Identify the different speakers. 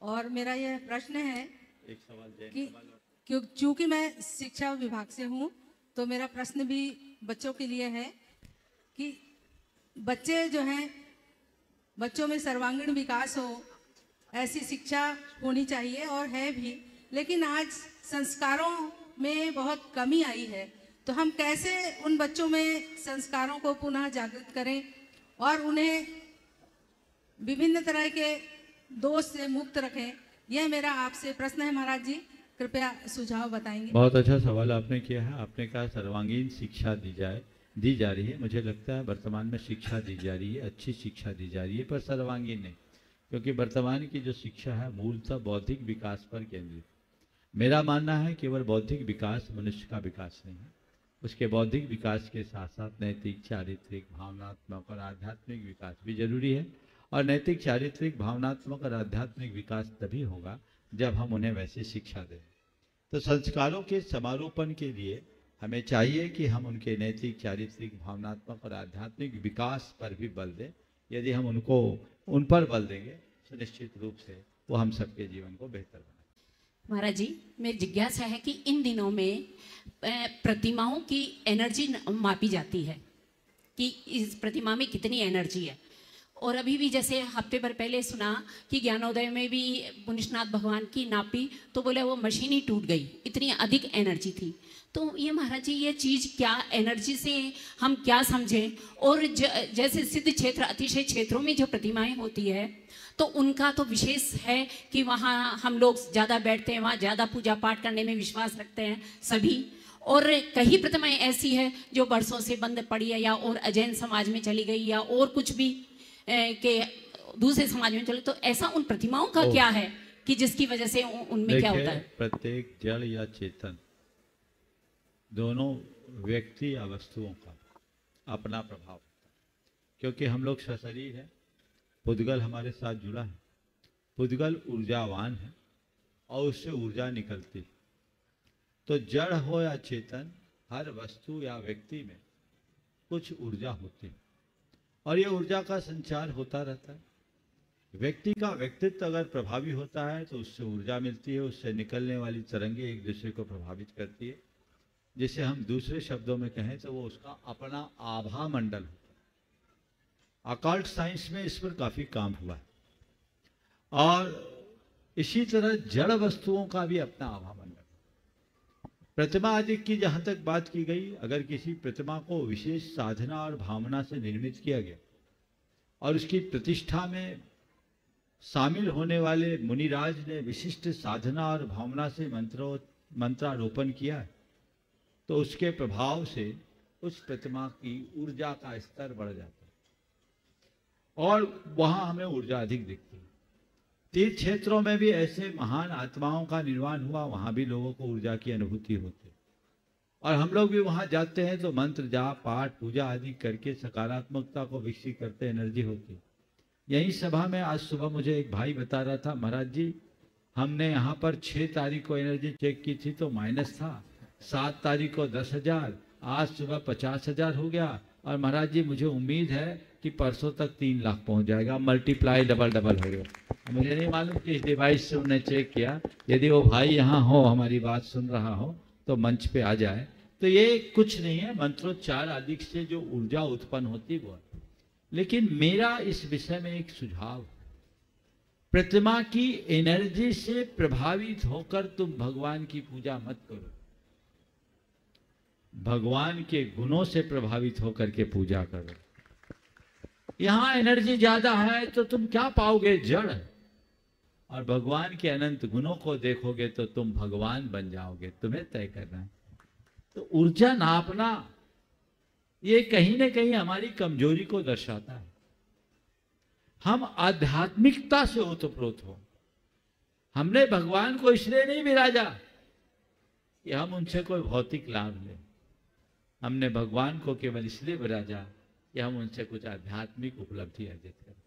Speaker 1: और मेरा यह प्रश्न है
Speaker 2: एक सवाल
Speaker 1: कि चूंकि मैं शिक्षा विभाग से हूँ, तो मेरा प्रश्न भी बच्चों के लिए है कि बच्चे जो हैं, बच्चों में सर्वांगीण विकास हो, ऐसी शिक्षा होनी चाहिए और है भी, लेकिन आज संस्कारों में बहुत कमी आई है। तो हम कैसे उन बच्चों में संस्कारों को पुनः जागृत करें और उन्हें विभिन्न तरह के दोष से मुक्त रखें? यह मेरा आपसे प्रश्न है महाराज जी, कृपया सुझाव बताएंगे।
Speaker 2: बहुत अच्छा सवाल आपने किया है। आपने कहा सर्वांगीण शिक्षा दी जा रही है। मुझे लगता है वर्तमान में शिक्षा दी जा रही है, अच्छी शिक्षा दी जा रही है, पर सर्वांगीण नहीं, क्योंकि वर्तमान की जो शिक्षा है मूलतः बौद्धिक विकास पर केंद्रित। मेरा मानना है केवल बौद्धिक विकास मनुष्य का विकास नहीं है, उसके बौद्धिक विकास के साथ साथ नैतिक, चारित्रिक, भावनात्मक और आध्यात्मिक विकास भी जरूरी है। और नैतिक, चारित्रिक, भावनात्मक और आध्यात्मिक विकास तभी होगा जब हम उन्हें वैसी शिक्षा दें। तो संस्कारों के समारोपण के लिए हमें चाहिए कि हम उनके नैतिक, चारित्रिक, भावनात्मक और आध्यात्मिक विकास पर भी बल दें। यदि हम उन पर बल देंगे तो निश्चित रूप से वो हम सबके जीवन को बेहतर बनाए।
Speaker 3: महाराज जी, मेरी जिज्ञासा है कि इन दिनों में प्रतिमाओं की एनर्जी मापी जाती है कि इस प्रतिमा में कितनी एनर्जी है, और अभी भी जैसे हफ्ते भर पहले सुना कि ज्ञानोदय में भी मुनिष्ठनाथ भगवान की नापी तो बोले वो मशीन ही टूट गई, इतनी अधिक एनर्जी थी। तो ये महाराज जी, ये चीज़ क्या एनर्जी से हम क्या समझें? और जैसे सिद्ध क्षेत्र, अतिशय क्षेत्रों में जो प्रतिमाएं होती है तो उनका तो विशेष है कि वहाँ हम लोग ज़्यादा बैठते हैं, वहाँ ज़्यादा पूजा पाठ करने में विश्वास रखते हैं सभी। और कई प्रतिमाएं ऐसी है जो बरसों से बंद पड़ी है, या और अजैन समाज में चली गई, या और कुछ भी के दूसरे समाज में चले। तो ऐसा उन प्रतिमाओं का क्या है कि जिसकी वजह से उनमें क्या होता है?
Speaker 2: प्रत्येक जड़ या चेतन, दोनों व्यक्ति या वस्तुओं का अपना प्रभाव होता है, क्योंकि हम लोग सशरीर हैं। पुद्गल हमारे साथ जुड़ा है, पुद्गल ऊर्जावान है और उससे ऊर्जा निकलती है। तो जड़ हो या चेतन, हर वस्तु या व्यक्ति में कुछ ऊर्जा होती है और ये ऊर्जा का संचार होता रहता है। व्यक्ति का व्यक्तित्व अगर प्रभावी होता है तो उससे ऊर्जा मिलती है, उससे निकलने वाली तरंगे एक दूसरे को प्रभावित करती है। जिसे हम दूसरे शब्दों में कहें तो वो उसका अपना आभा मंडल होता है। अकाल्ट साइंस में इस पर काफी काम हुआ है। और इसी तरह जड़ वस्तुओं का भी अपना आभा मंडल। प्रतिमा आदि की जहां तक बात की गई, अगर किसी प्रतिमा को विशेष साधना और भावना से निर्मित किया गया और उसकी प्रतिष्ठा में शामिल होने वाले मुनिराज ने विशिष्ट साधना और भावना से मंत्रारोपण किया है, तो उसके प्रभाव से उस प्रतिमा की ऊर्जा का स्तर बढ़ जाता है और वहां हमें ऊर्जा अधिक दिखती है। तीर्थ क्षेत्रों में भी ऐसे महान आत्माओं का निर्वाण हुआ, वहां भी लोगों को ऊर्जा की अनुभूति होती है। और हम लोग भी वहां जाते हैं तो मंत्र जाप पाठ पूजा आदि करके सकारात्मकता को विकसित करते एनर्जी होती है। यही सभा में आज सुबह मुझे एक भाई बता रहा था, महाराज जी हमने यहाँ पर 6 तारीख को एनर्जी चेक की थी तो माइनस था, 7 तारीख को 10,000, आज सुबह 50,000 हो गया, और महाराज जी मुझे उम्मीद है कि परसों तक 3 लाख पहुंच जाएगा। मल्टीप्लाई डबल हो गया। मुझे नहीं मालूम कि इस डिवाइस से उन्हें चेक किया। यदि वो भाई यहाँ हो, हमारी बात सुन रहा हो तो मंच पे आ जाए। तो ये कुछ नहीं है, मंत्रोच्चार आदि से जो ऊर्जा उत्पन्न होती वो। लेकिन मेरा इस विषय में एक सुझाव, प्रतिमा की एनर्जी से प्रभावित होकर तुम भगवान की पूजा मत करो, भगवान के गुणों से प्रभावित होकर के पूजा करो। यहां एनर्जी ज्यादा है तो तुम क्या पाओगे? जड़। और भगवान के अनंत गुणों को देखोगे तो तुम भगवान बन जाओगे। तुम्हें तय करना है। तो ऊर्जा नापना ये कहीं ना कहीं हमारी कमजोरी को दर्शाता है। हम आध्यात्मिकता से ओतप्रोत हो। हमने भगवान को इसलिए नहीं विराजा कि हम उनसे कोई भौतिक लाभ लें। हमने भगवान को केवल इसलिए विराजा कि हम उनसे कुछ आध्यात्मिक उपलब्धि अर्जित करें।